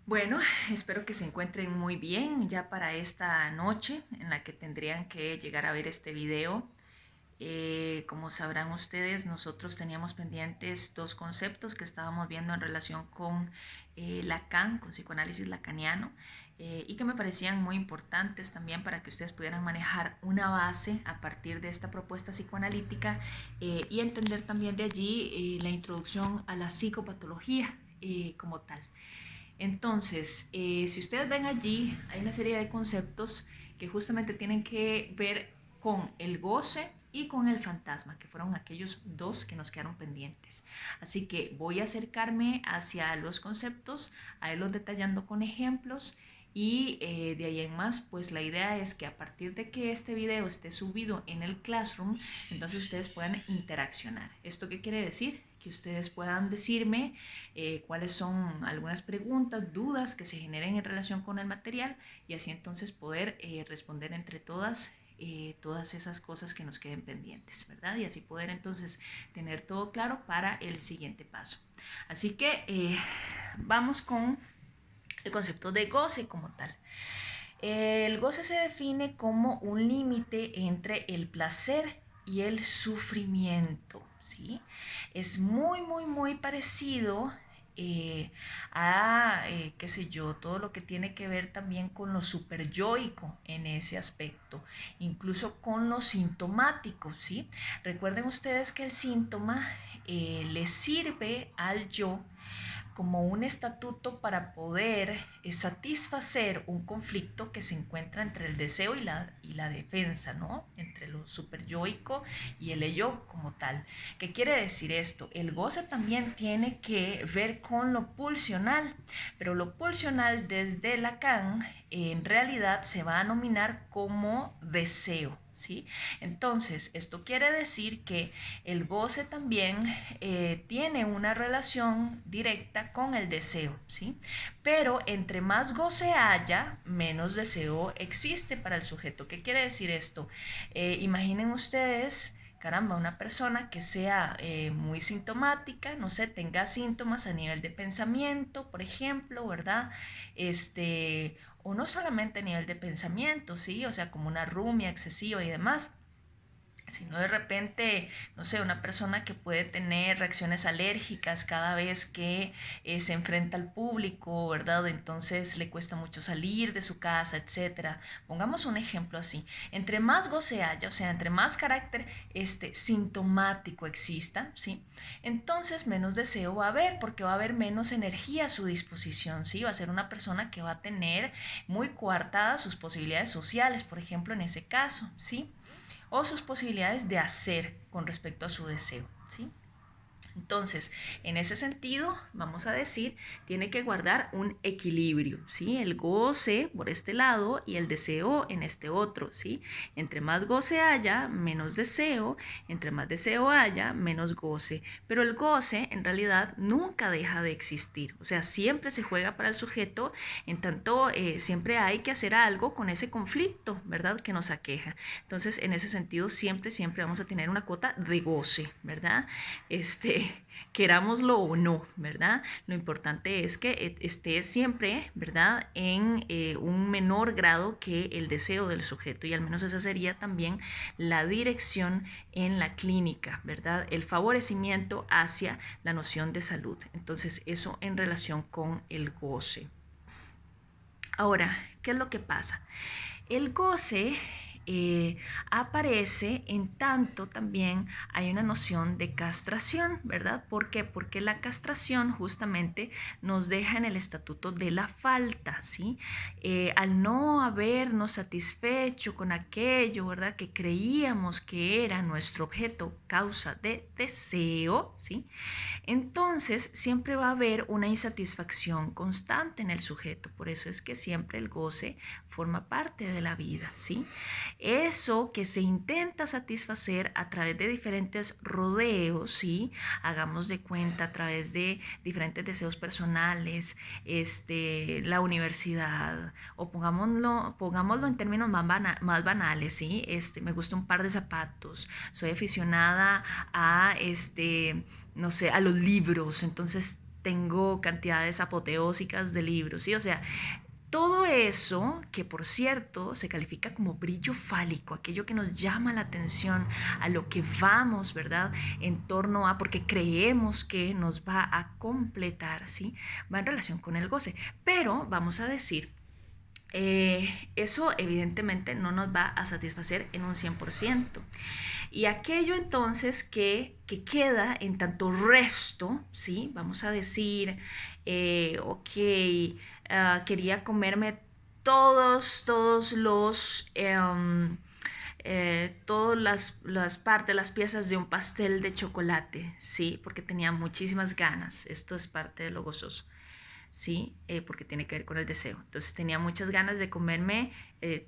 Bueno, espero que se encuentren muy bien ya para esta noche en la que tendrían que llegar a ver este video. Como sabrán ustedes, nosotros teníamos pendientes dos conceptos que estábamos viendo en relación con Lacan, con psicoanálisis lacaniano, y que me parecían muy importantes también para que ustedes pudieran manejar una base a partir de esta propuesta psicoanalítica y entender también de allí la introducción a la psicopatología como tal. Entonces, si ustedes ven allí, hay una serie de conceptos que justamente tienen que ver con el goce y con el fantasma, que fueron aquellos dos que nos quedaron pendientes. Así que voy a acercarme hacia los conceptos, a irlos detallando con ejemplos y de ahí en más, pues la idea es que a partir de que este video esté subido en el Classroom, entonces ustedes puedan interaccionar. ¿Esto qué quiere decir? Que ustedes puedan decirme cuáles son algunas preguntas, dudas que se generen en relación con el material y así entonces poder responder entre todas esas cosas que nos queden pendientes, ¿verdad? Y así poder entonces tener todo claro para el siguiente paso. Así que vamos con el concepto de goce como tal. El goce se define como un límite entre el placer y el sufrimiento, ¿sí? Es muy parecido qué sé yo, todo lo que tiene que ver también con lo superyoico en ese aspecto, incluso con lo sintomático, ¿sí? Recuerden ustedes que el síntoma le sirve al yo como un estatuto para poder satisfacer un conflicto que se encuentra entre el deseo y la defensa, ¿no? Entre lo superyoico y el yo como tal. ¿Qué quiere decir esto? El goce también tiene que ver con lo pulsional, pero lo pulsional desde Lacan en realidad se va a nominar como deseo. ¿Sí? Entonces, esto quiere decir que el goce también tiene una relación directa con el deseo, ¿sí? Pero entre más goce haya, menos deseo existe para el sujeto. ¿Qué quiere decir esto? Imaginen ustedes, caramba, una persona que sea muy sintomática, no sé, tenga síntomas a nivel de pensamiento, por ejemplo, ¿verdad? O no solamente a nivel de pensamiento, ¿sí? O sea, como una rumia excesiva y demás, sino de repente, no sé, una persona que puede tener reacciones alérgicas cada vez que se enfrenta al público, ¿verdad? Entonces le cuesta mucho salir de su casa, etcétera. Pongamos un ejemplo así. Entre más goce haya, o sea, entre más carácter sintomático exista, ¿sí? Entonces menos deseo va a haber, porque va a haber menos energía a su disposición, ¿sí? Va a ser una persona que va a tener muy coartadas sus posibilidades sociales, por ejemplo, en ese caso, ¿sí? O sus posibilidades de hacer con respecto a su deseo, ¿sí? Entonces, en ese sentido, vamos a decir, tiene que guardar un equilibrio, ¿sí? El goce por este lado y el deseo en este otro, ¿sí? Entre más goce haya, menos deseo, entre más deseo haya, menos goce. Pero el goce, en realidad, nunca deja de existir, o sea, siempre se juega para el sujeto, en tanto siempre hay que hacer algo con ese conflicto, ¿verdad?, que nos aqueja. Entonces, en ese sentido, siempre vamos a tener una cuota de goce, ¿verdad? Querámoslo o no, ¿verdad? Lo importante es que esté siempre, ¿verdad?, en un menor grado que el deseo del sujeto, y al menos esa sería también la dirección en la clínica, ¿verdad? El favorecimiento hacia la noción de salud. Entonces, eso en relación con el goce. Ahora, ¿qué es lo que pasa? El goce aparece en tanto también hay una noción de castración, ¿verdad? ¿Por qué? Porque la castración justamente nos deja en el estatuto de la falta, ¿sí? Al no habernos satisfecho con aquello, ¿verdad?, que creíamos que era nuestro objeto causa de deseo, ¿sí? Entonces siempre va a haber una insatisfacción constante en el sujeto. Por eso es que siempre el goce forma parte de la vida, ¿sí? Eso que se intenta satisfacer a través de diferentes rodeos, ¿sí? Hagamos de cuenta a través de diferentes deseos personales, la universidad, o pongámoslo en términos más banales, ¿sí? Me gusta un par de zapatos, soy aficionada a, no sé, a los libros, entonces tengo cantidades apoteósicas de libros, ¿sí? O sea, todo eso, que por cierto se califica como brillo fálico, aquello que nos llama la atención, a lo que vamos, ¿verdad? En torno a, porque creemos que nos va a completar, ¿sí? Va en relación con el goce. Pero vamos a decir, eso evidentemente no nos va a satisfacer en un 100%. Y aquello entonces que queda en tanto resto, ¿sí? Vamos a decir, ok, quería comerme todos los, todas las partes, las piezas de un pastel de chocolate, ¿sí? Porque tenía muchísimas ganas. Esto es parte de lo gozoso. ¿Sí? Porque tiene que ver con el deseo. Entonces tenía muchas ganas de comerme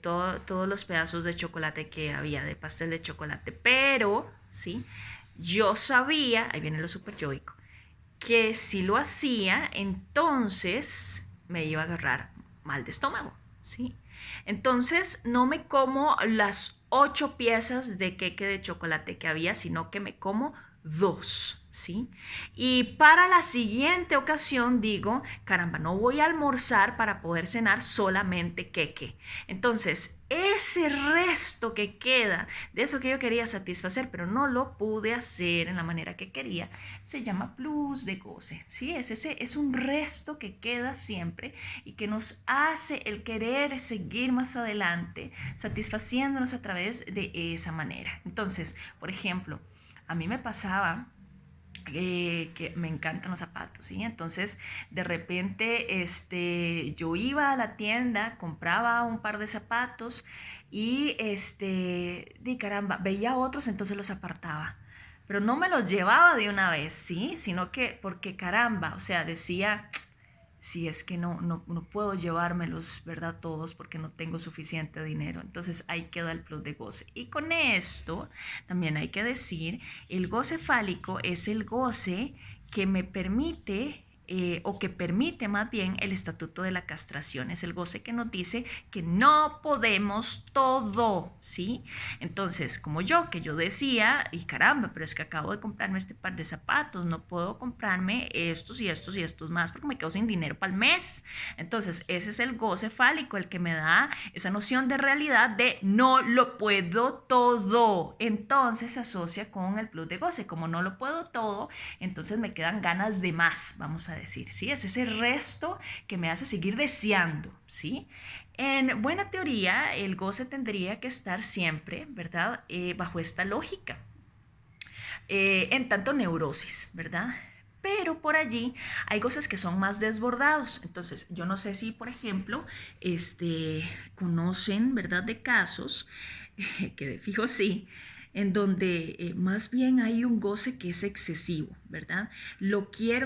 todos los pedazos de chocolate que había, de pastel de chocolate, pero, ¿sí? Yo sabía, ahí viene lo super yoico, que si lo hacía, entonces me iba a agarrar mal de estómago, ¿sí? Entonces no me como las 8 piezas de queque de chocolate que había, sino que me como 2, ¿sí? Y para la siguiente ocasión digo, caramba, no voy a almorzar para poder cenar solamente queque. Entonces, ese resto que queda de eso que yo quería satisfacer, pero no lo pude hacer en la manera que quería, se llama plus de goce, ¿sí? Es un resto que queda siempre y que nos hace el querer seguir más adelante, satisfaciéndonos a través de esa manera. Entonces, por ejemplo, a mí me pasaba que me encantan los zapatos, ¿sí? Entonces, de repente, yo iba a la tienda, compraba un par de zapatos y, di caramba, veía otros, entonces los apartaba. Pero no me los llevaba de una vez, ¿sí? Sino que, porque caramba, o sea, decía, si es que no puedo llevármelos, ¿verdad? Todos porque no tengo suficiente dinero. Entonces ahí queda el plus de goce. Y con esto también hay que decir, el goce fálico es el goce que me permite o que permite más bien el estatuto de la castración. Es el goce que nos dice que no podemos todo, ¿sí? Entonces, como que yo decía, y caramba, pero es que acabo de comprarme este par de zapatos, no puedo comprarme estos y estos y estos más porque me quedo sin dinero para el mes. Entonces, ese es el goce fálico, el que me da esa noción de realidad de no lo puedo todo. Entonces, se asocia con el plus de goce. Como no lo puedo todo, entonces me quedan ganas de más, vamos a decir, ¿sí? Es ese resto que me hace seguir deseando, ¿sí? En buena teoría, el goce tendría que estar siempre, ¿verdad? Bajo esta lógica. En tanto neurosis, ¿verdad? Pero por allí hay goces que son más desbordados. Entonces, yo no sé si, por ejemplo, conocen, ¿verdad? De casos, que de fijo sí, en donde más bien hay un goce que es excesivo, ¿verdad?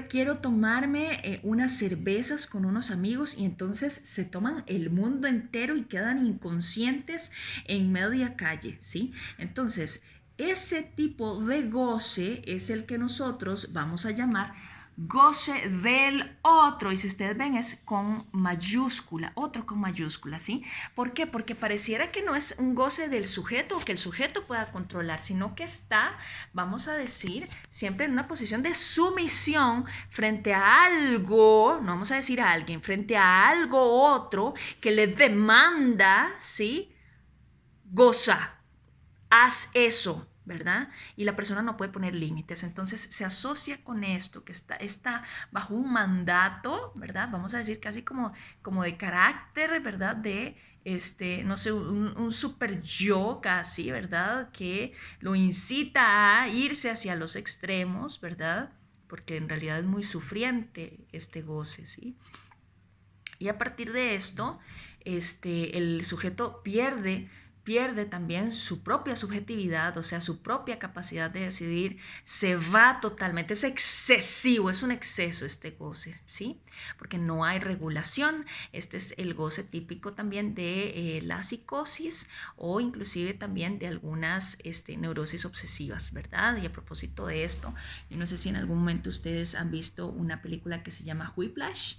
Quiero tomarme unas cervezas con unos amigos y entonces se toman el mundo entero y quedan inconscientes en media calle, ¿sí? Entonces, ese tipo de goce es el que nosotros vamos a llamar goce del otro, y si ustedes ven es con mayúscula, otro con mayúscula, ¿sí? ¿Por qué? Porque pareciera que no es un goce del sujeto o que el sujeto pueda controlar, sino que está, vamos a decir, siempre en una posición de sumisión frente a algo, no vamos a decir a alguien, frente a algo otro que le demanda, ¿sí? Goza, haz eso, ¿verdad? Y la persona no puede poner límites. Entonces se asocia con esto, que está bajo un mandato, ¿verdad? Vamos a decir casi como de carácter, ¿verdad? De, no sé, un super yo casi, ¿verdad? Que lo incita a irse hacia los extremos, ¿verdad? Porque en realidad es muy sufriente este goce, ¿sí? Y a partir de esto, el sujeto pierde también su propia subjetividad, o sea, su propia capacidad de decidir, se va totalmente, es excesivo, es un exceso este goce, ¿sí? Porque no hay regulación. Este es el goce típico también de la psicosis o inclusive también de algunas neurosis obsesivas, ¿verdad? Y a propósito de esto, yo no sé si en algún momento ustedes han visto una película que se llama Whiplash,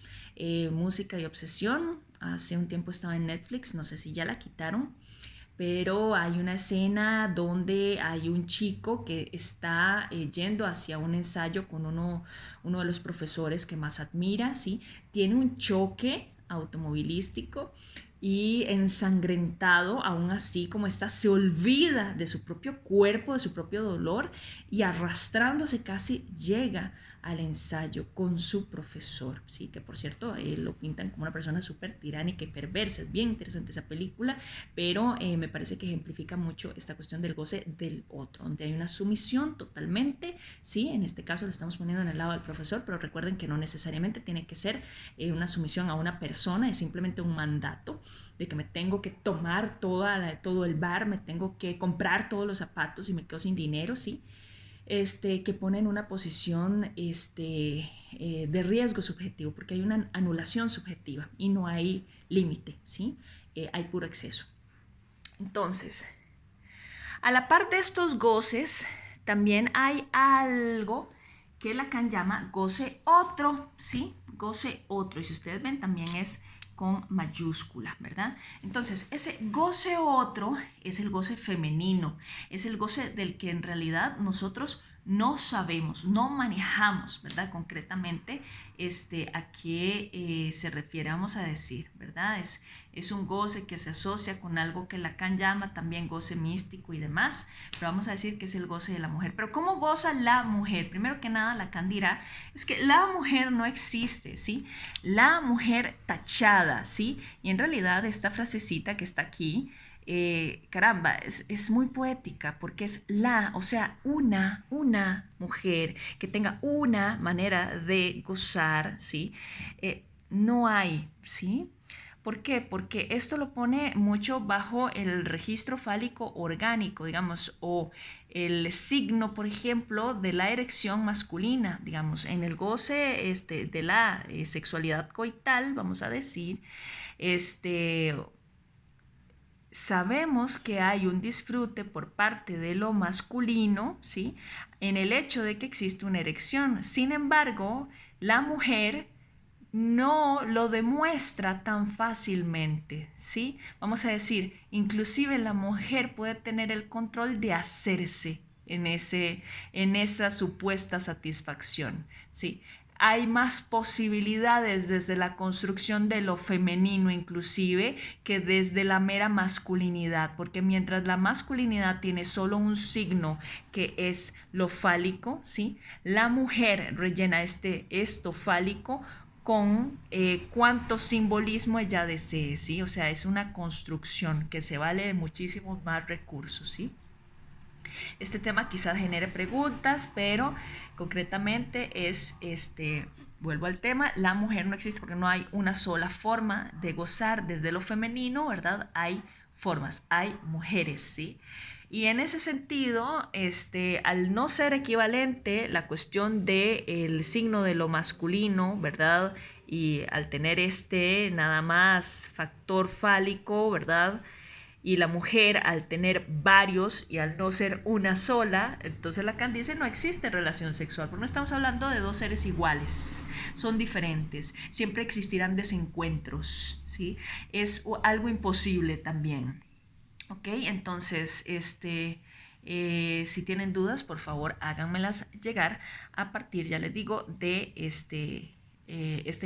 Música y Obsesión. Hace un tiempo estaba en Netflix, no sé si ya la quitaron, pero hay una escena donde hay un chico que está yendo hacia un ensayo con uno de los profesores que más admira, ¿sí? Tiene un choque automovilístico y ensangrentado, aún así como está, se olvida de su propio cuerpo, de su propio dolor y arrastrándose casi llega al ensayo con su profesor, ¿sí? Que por cierto lo pintan como una persona súper tiránica y perversa. Es bien interesante esa película, pero me parece que ejemplifica mucho esta cuestión del goce del otro, donde hay una sumisión totalmente, ¿sí? En este caso lo estamos poniendo en el lado del profesor, pero recuerden que no necesariamente tiene que ser una sumisión a una persona, es simplemente un mandato de que me tengo que tomar todo el bar, me tengo que comprar todos los zapatos y me quedo sin dinero, ¿sí? Que pone en una posición de riesgo subjetivo, porque hay una anulación subjetiva y no hay límite, ¿sí? Hay puro exceso. Entonces, a la par de estos goces, también hay algo que Lacan llama goce otro, ¿sí? Goce otro, y si ustedes ven también es con mayúscula, ¿verdad? Entonces, ese goce otro es el goce femenino, es el goce del que en realidad nosotros no sabemos, no manejamos, ¿verdad? Concretamente, a qué se refiere, vamos a decir, ¿verdad? Es un goce que se asocia con algo que Lacan llama también goce místico y demás, pero vamos a decir que es el goce de la mujer. Pero ¿cómo goza la mujer? Primero que nada, Lacan dirá, es que la mujer no existe, ¿sí? La mujer tachada, ¿sí? Y en realidad esta frasecita que está aquí, caramba, es muy poética porque es o sea, una mujer que tenga una manera de gozar, ¿sí? No hay, ¿sí? ¿Por qué? Porque esto lo pone mucho bajo el registro fálico orgánico, digamos, o el signo, por ejemplo, de la erección masculina, digamos, en el goce de la sexualidad coital, vamos a decir, sabemos que hay un disfrute por parte de lo masculino, ¿sí? En el hecho de que existe una erección. Sin embargo, la mujer no lo demuestra tan fácilmente, ¿sí? Vamos a decir, inclusive la mujer puede tener el control de hacerse en esa supuesta satisfacción, ¿sí? Hay más posibilidades desde la construcción de lo femenino inclusive que desde la mera masculinidad, porque mientras la masculinidad tiene solo un signo que es lo fálico, ¿sí? La mujer rellena esto fálico con cuánto simbolismo ella desee, ¿sí? O sea, es una construcción que se vale de muchísimos más recursos, ¿sí? Este tema quizás genere preguntas, pero concretamente es vuelvo al tema, la mujer no existe porque no hay una sola forma de gozar desde lo femenino, ¿verdad? Hay formas, hay mujeres, ¿sí? Y en ese sentido, al no ser equivalente la cuestión del signo de lo masculino, ¿verdad? Y al tener nada más factor fálico, ¿verdad? Y la mujer al tener varios y al no ser una sola, entonces Lacan dice no existe relación sexual, porque no estamos hablando de dos seres iguales, son diferentes, siempre existirán desencuentros, ¿sí? Es algo imposible también, ¿ok? Entonces, si tienen dudas, por favor háganmelas llegar a partir, ya les digo, de este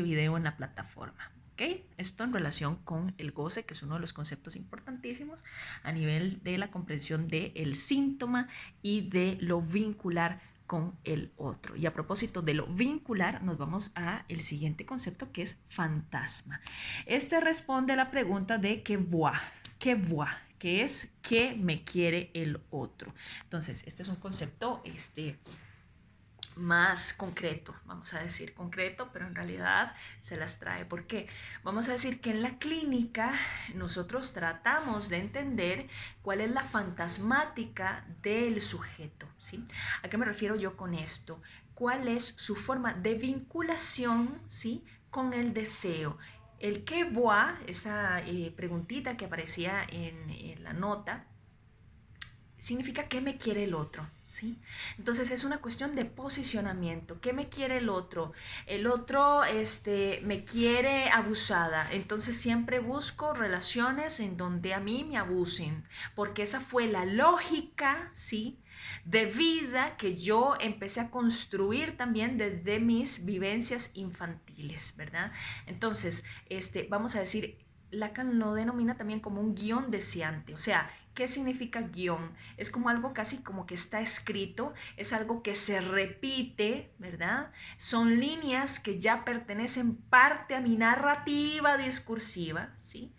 video en la plataforma. ¿Okay? Esto en relación con el goce, que es uno de los conceptos importantísimos a nivel de la comprensión del síntoma y de lo vincular con el otro. Y a propósito de lo vincular, nos vamos a el siguiente concepto que es fantasma. Este responde a la pregunta de que es qué me quiere el otro. Entonces, este es un concepto más concreto, vamos a decir concreto, pero en realidad se las trae. ¿Por qué? Vamos a decir que en la clínica nosotros tratamos de entender cuál es la fantasmática del sujeto, ¿sí? ¿A qué me refiero yo con esto? ¿Cuál es su forma de vinculación, ¿sí? Con el deseo? El que voit, esa preguntita que aparecía en la nota, significa qué me quiere el otro, ¿sí? Entonces es una cuestión de posicionamiento. ¿Qué me quiere el otro? El otro me quiere abusada. Entonces siempre busco relaciones en donde a mí me abusen, porque esa fue la lógica, ¿sí? De vida que yo empecé a construir también desde mis vivencias infantiles, ¿verdad? Entonces, vamos a decir, Lacan lo denomina también como un guión deseante. O sea, ¿qué significa guión? Es como algo casi como que está escrito, es algo que se repite, ¿verdad? Son líneas que ya pertenecen parte a mi narrativa discursiva, ¿sí?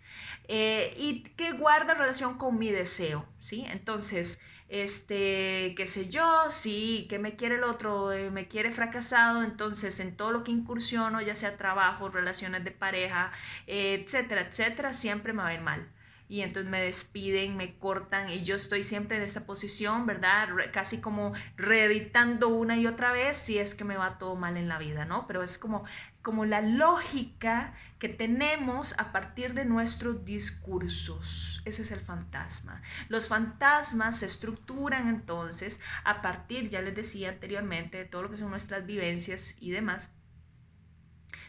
Y que guarda relación con mi deseo, ¿sí? Entonces, qué sé yo, sí, que me quiere el otro, me quiere fracasado, entonces en todo lo que incursiono, ya sea trabajo, relaciones de pareja, etcétera, etcétera, siempre me va a ir mal. Y entonces me despiden, me cortan y yo estoy siempre en esta posición, ¿verdad? Casi como reeditando una y otra vez si es que me va todo mal en la vida, ¿no? Pero es como la lógica que tenemos a partir de nuestros discursos. Ese es el fantasma. Los fantasmas se estructuran entonces a partir, ya les decía anteriormente, de todo lo que son nuestras vivencias y demás,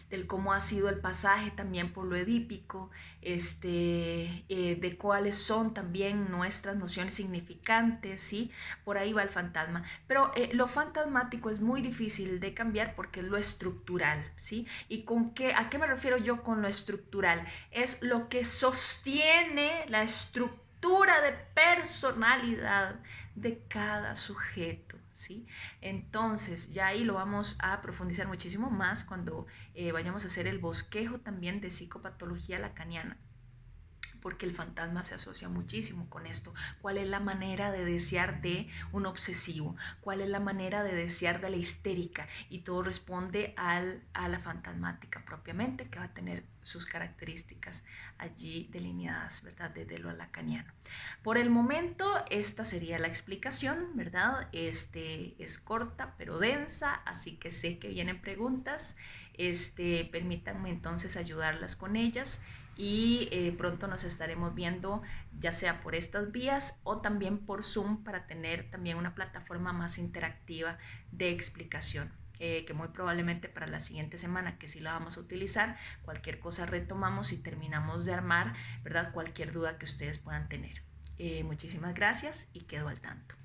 del cómo ha sido el pasaje también por lo edípico, de cuáles son también nuestras nociones significantes, ¿sí? Por ahí va el fantasma. Pero lo fantasmático es muy difícil de cambiar porque es lo estructural, ¿sí? ¿Y a qué me refiero yo con lo estructural? Es lo que sostiene la estructura de personalidad de cada sujeto, ¿sí? Entonces, ya ahí lo vamos a profundizar muchísimo más cuando vayamos a hacer el bosquejo también de psicopatología lacaniana, porque el fantasma se asocia muchísimo con esto. ¿Cuál es la manera de desear de un obsesivo? ¿Cuál es la manera de desear de la histérica? Y todo responde a la fantasmática propiamente, que va a tener sus características allí delineadas, ¿verdad? Desde lo lacaniano. Por el momento, esta sería la explicación, ¿verdad? Es corta, pero densa, así que sé que vienen preguntas. Permítanme entonces ayudarlas con ellas y pronto nos estaremos viendo ya sea por estas vías o también por Zoom para tener también una plataforma más interactiva de explicación. Que muy probablemente para la siguiente semana, que sí la vamos a utilizar, cualquier cosa retomamos y terminamos de armar, ¿verdad? Cualquier duda que ustedes puedan tener. Muchísimas gracias y quedo al tanto.